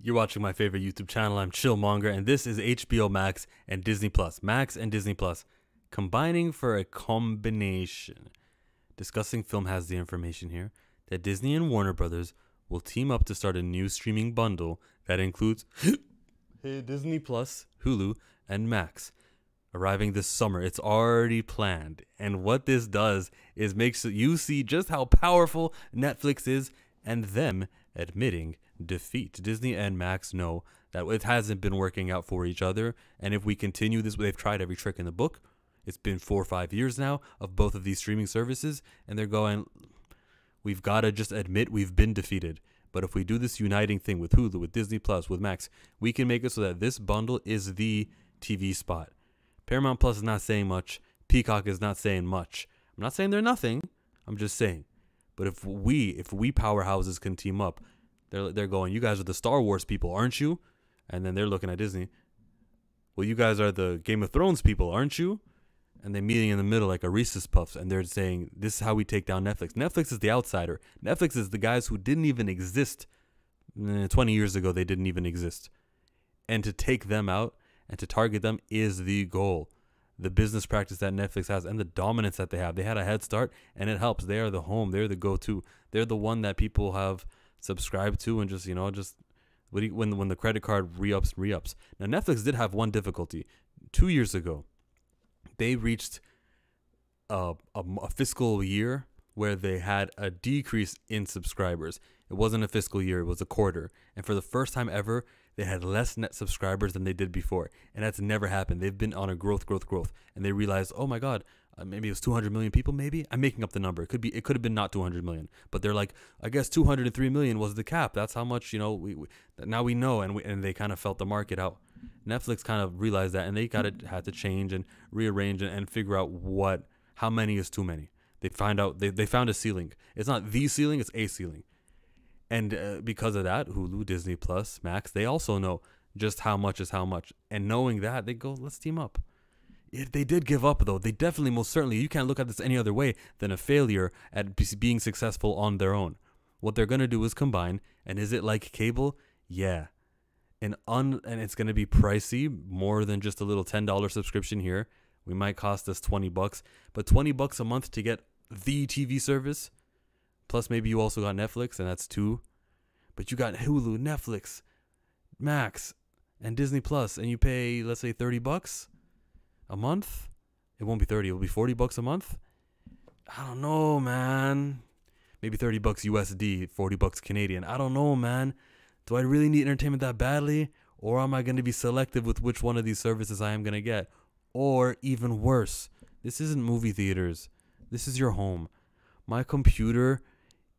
You're watching my favorite YouTube channel. I'm Chillmonger, and this is HBO Max and Disney Plus. Max and Disney Plus combining for a combination. Discussing Film has the information here that Disney and Warner Brothers will team up to start a new streaming bundle that includes Disney Plus, Hulu, and Max. Arriving this summer, it's already planned. And what this does is makes you see just how powerful Netflix is and them admitting defeat. Disney and Max know that it hasn't been working out for each other, and if we continue this, they've tried every trick in the book. It's been 4 or 5 years now of both of these streaming services, and they're going, we've got to just admit we've been defeated. But if we do this uniting thing with Hulu, with Disney Plus, with Max, we can make it so that this bundle is the TV spot. Paramount Plus is not saying much. Peacock is not saying much. I'm not saying they're nothing. I'm just saying. But if we powerhouses can team up, they're going, you guys are the Star Wars people, aren't you? And then they're looking at Disney. Well, you guys are the Game of Thrones people, aren't you? And they're meeting in the middle like a Reese's Puffs, and they're saying, this is how we take down Netflix. Netflix is the outsider. Netflix is the guys who didn't even exist. 20 years ago, they didn't even exist. And to take them out and to target them is the goal. The business practice that Netflix has and the dominance that they have. They had a head start, and it helps. They are the home. They're the go-to. They're the one that people have subscribed to, and just when the credit card re-ups. Now, Netflix did have one difficulty. 2 years ago, they reached a fiscal year where they had a decrease in subscribers. It wasn't a fiscal year, it was a quarter. And for the first time ever, they had less net subscribers than they did before. And that's never happened. They've been on a growth. And they realized, oh my God, maybe it was 200 million people, maybe? I'm making up the number. It could have been not 200 million. But they're like, I guess 203 million was the cap. That's how much, now we know. And they kind of felt the market out. Netflix kind of realized that, and they had to change and rearrange and figure out how many is too many. They found a ceiling. It's not the ceiling, it's a ceiling. And because of that, Hulu, Disney Plus, Max, they also know just how much is how much. And knowing that, they go, let's team up. If they did give up, though, they definitely, most certainly, you can't look at this any other way than a failure at being successful on their own. What they're going to do is combine. And is it like cable? Yeah. And it's going to be pricey, more than just a little $10 subscription here. We might cost us $20, but $20 a month to get the TV service. Plus, maybe you also got Netflix, and that's $2. But you got Hulu, Netflix, Max, and Disney Plus, and you pay, let's say, $30 a month. It won't be 30; it'll be $40 a month. I don't know, man. Maybe $30 USD, $40 Canadian. I don't know, man. Do I really need entertainment that badly, or am I going to be selective with which one of these services I am going to get? Or even worse, this isn't movie theaters. This is your home. My computer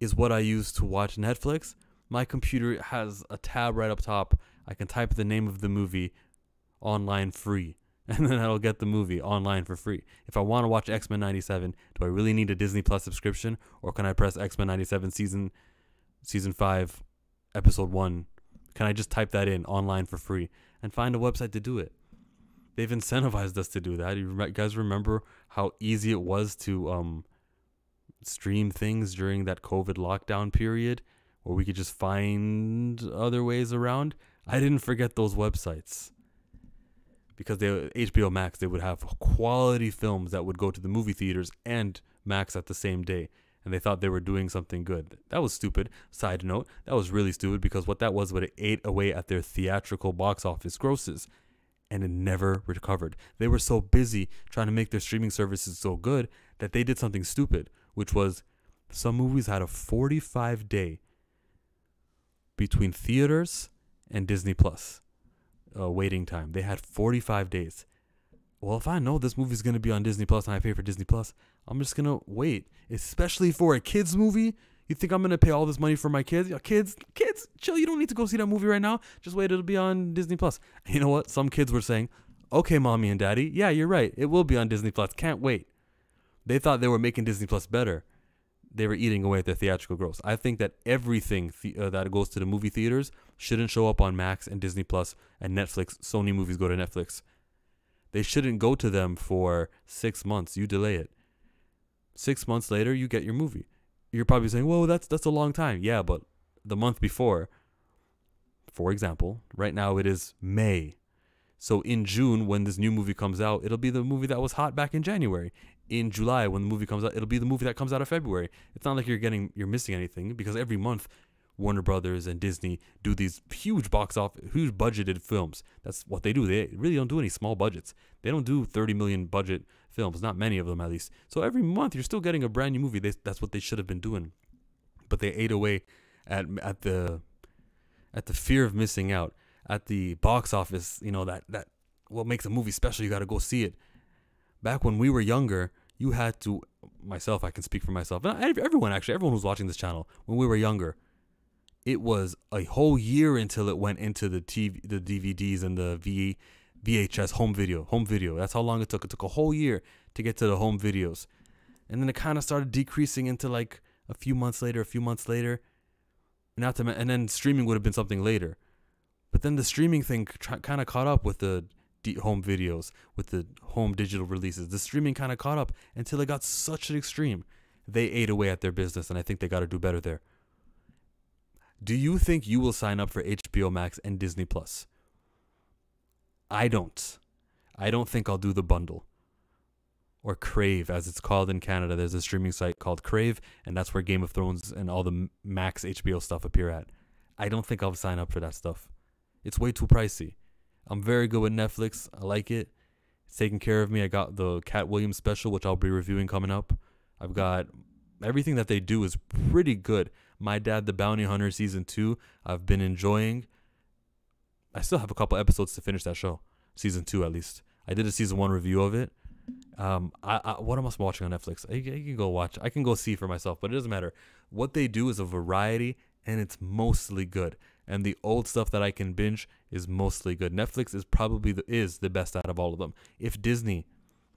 is what I use to watch Netflix. My computer has a tab right up top. I can type the name of the movie online free, and then I'll get the movie online for free. If I want to watch X-Men 97, do I really need a Disney Plus subscription, or can I press X-Men 97 season 5, episode 1? Can I just type that in online for free and find a website to do it? They've incentivized us to do that. You guys remember how easy it was to stream things during that COVID lockdown period, where we could just find other ways around? I didn't forget those websites, because HBO Max, they would have quality films that would go to the movie theaters and Max at the same day, and they thought they were doing something good. That was stupid. Side note, that was really stupid, because what it ate away at their theatrical box office grosses, and it never recovered. They were so busy trying to make their streaming services so good that they did something stupid, which was some movies had a 45-day between theaters and Disney Plus waiting time. They had 45 days. Well, if I know this movie's going to be on Disney Plus and I pay for Disney Plus, I'm just going to wait. Especially for a kids movie. You think I'm going to pay all this money for my kids? Yo, kids, chill. You don't need to go see that movie right now. Just wait. It'll be on Disney Plus. You know what? Some kids were saying, okay, mommy and daddy. Yeah, you're right. It will be on Disney Plus. Can't wait. They thought they were making Disney Plus better. They were eating away at their theatrical gross. I think that everything that goes to the movie theaters shouldn't show up on Max and Disney Plus and Netflix. Sony movies go to Netflix. They shouldn't go to them for 6 months. You delay it. 6 months later, you get your movie. You're probably saying, whoa, that's a long time. Yeah, but the month before, For example, right now it is May. So in June, when this new movie comes out, it'll be the movie that was hot back in January. In July, when the movie comes out, it'll be the movie that comes out of February. It's not like you're missing anything, because every month Warner Brothers and Disney do these huge huge budgeted films. That's what they do. They really don't do any small budgets. They don't do 30 million budget films, not many of them at least. So every month you're still getting a brand new movie. That's what they should have been doing. But they ate away at the fear of missing out, at the box office. You know, that what makes a movie special, you got to go see it. Back when we were younger, you had to, myself, I can speak for myself, everyone who's watching this channel, when we were younger, it was a whole year until it went into the TV, the DVDs and the VHS home video. That's how long it took. It took a whole year to get to the home videos. And then it kind of started decreasing into like a few months later. And then streaming would have been something later. But then the streaming thing kind of caught up with the home videos, with the home digital releases. The streaming kind of caught up until it got such an extreme. They ate away at their business, and I think they got to do better there. Do you think you will sign up for HBO Max and Disney Plus? I don't. I don't think I'll do the bundle. Or Crave, as it's called in Canada. There's a streaming site called Crave, and that's where Game of Thrones and all the Max HBO stuff appear at. I don't think I'll sign up for that stuff. It's way too pricey. I'm very good with Netflix. I like it. It's taking care of me. I got the Cat Williams special, which I'll be reviewing coming up. I've got everything that they do is pretty good. My Dad the Bounty Hunter season 2, I've been enjoying. I still have a couple episodes to finish that show. Season 2 at least. I did a season 1 review of it. What am I watching on Netflix? I can go watch. I can go see for myself, but it doesn't matter. What they do is a variety, and it's mostly good. And the old stuff that I can binge is mostly good. Netflix is probably the best out of all of them. If Disney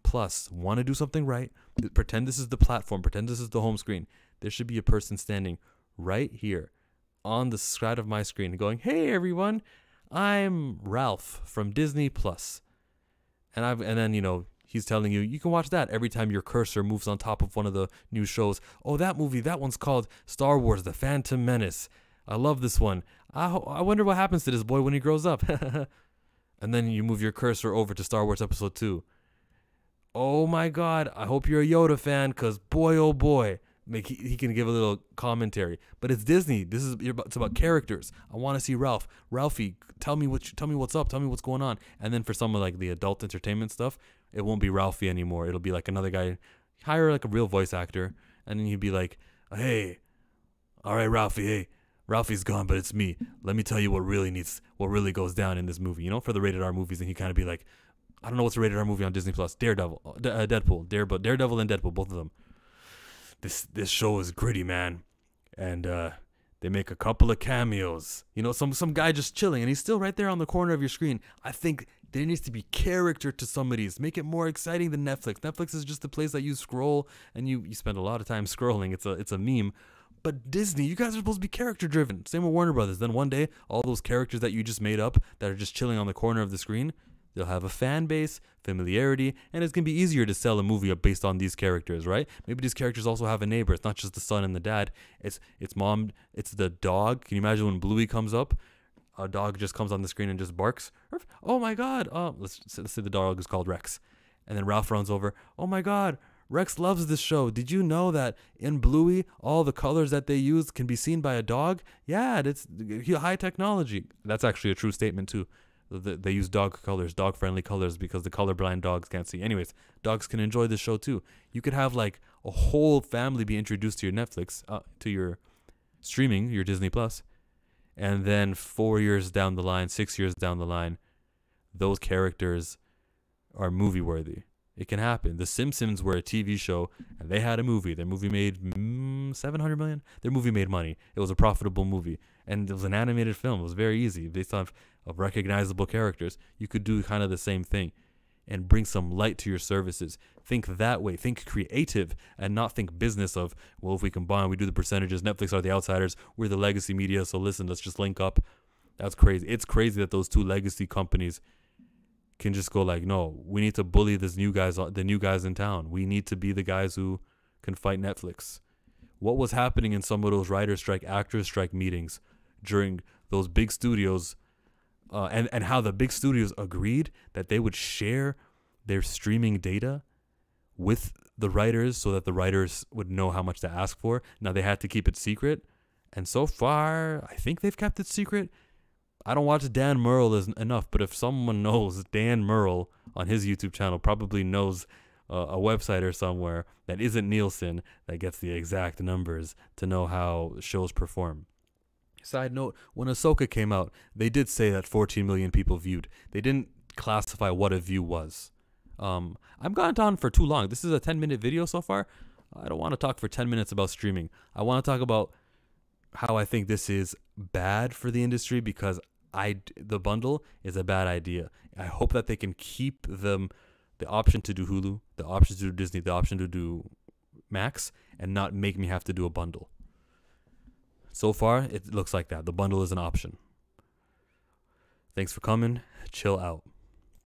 Plus want to do something right, pretend this is the platform, pretend this is the home screen, there should be a person standing right here on the side of my screen going, "Hey everyone, I'm Ralph from Disney Plus." And then, you know, he's telling you can watch that every time your cursor moves on top of one of the new shows. Oh, that movie, that one's called Star Wars: The Phantom Menace. I love this one. I wonder what happens to this boy when he grows up. And then you move your cursor over to Star Wars Episode 2. Oh my God, I hope you're a Yoda fan, because boy, oh boy, he can give a little commentary. But it's Disney. It's about characters. I want to see Ralph. Ralphie, tell me what's up. Tell me what's going on. And then for some of like the adult entertainment stuff, it won't be Ralphie anymore. It'll be like another guy. Hire like a real voice actor, and then he'd be like, "Hey, all right, Ralphie. Hey, Ralphie's gone, but it's me. Let me tell you what really goes down in this movie." You know, for the rated R movies, and he kind of be like, "I don't know what's a rated R movie on Disney Plus. Daredevil, Daredevil and Deadpool, both of them. This show is gritty, man, and they make a couple of cameos. You know, some guy just chilling, and he's still right there on the corner of your screen. I think there needs to be character to some of these. Make it more exciting than Netflix. Netflix is just a place that you scroll, and you spend a lot of time scrolling. It's a meme. But Disney, you guys are supposed to be character driven. Same with Warner Brothers. Then one day, all those characters that you just made up that are just chilling on the corner of the screen, they'll have a fan base, familiarity, and it's going to be easier to sell a movie based on these characters, right? Maybe these characters also have a neighbor. It's not just the son and the dad. It's mom, it's the dog. Can you imagine when Bluey comes up? A dog just comes on the screen and just barks. Oh my God. Let's say the dog is called Rex. And then Ralph runs over. Oh my God, Rex loves this show. Did you know that in Bluey, all the colors that they use can be seen by a dog? Yeah, it's high technology. That's actually a true statement too. They use dog-friendly colors, because the colorblind dogs can't see. Anyways, dogs can enjoy this show too. You could have like a whole family be introduced to your Netflix, to your streaming, your Disney Plus, and then 4 years down the line, 6 years down the line, those characters are movie-worthy. It can happen. The Simpsons were a TV show, and they had a movie. Their movie made $700 million. Their movie made money. It was a profitable movie, and it was an animated film. It was very easy, based off of recognizable characters. You could do kind of the same thing and bring some light to your services. Think that way. Think creative, and not think business of, well, if we combine, we do the percentages. Netflix are the outsiders. We're the legacy media, so listen, let's just link up. That's crazy. It's crazy that those two legacy companies can just go like, no, we need to bully the new guys in town. We need to be the guys who can fight Netflix. What was happening in some of those writer strike, actors strike meetings during those big studios, and how the big studios agreed that they would share their streaming data with the writers so that the writers would know how much to ask for. Now they had to keep it secret, and so far I think they've kept it secret. I don't watch Dan Murrell enough, but if someone knows Dan Murrell on his YouTube channel, probably knows a website or somewhere that isn't Nielsen that gets the exact numbers to know how shows perform. Side note, when Ahsoka came out, they did say that 14 million people viewed. They didn't classify what a view was. I've gone on for too long. This is a 10-minute video so far. I don't want to talk for 10 minutes about streaming. I want to talk about how I think this is bad for the industry, because the bundle is a bad idea. I hope that they can keep them the option to do Hulu, the option to do Disney, the option to do Max, and not make me have to do a bundle. So far, it looks like that. The bundle is an option. Thanks for coming. Chill out.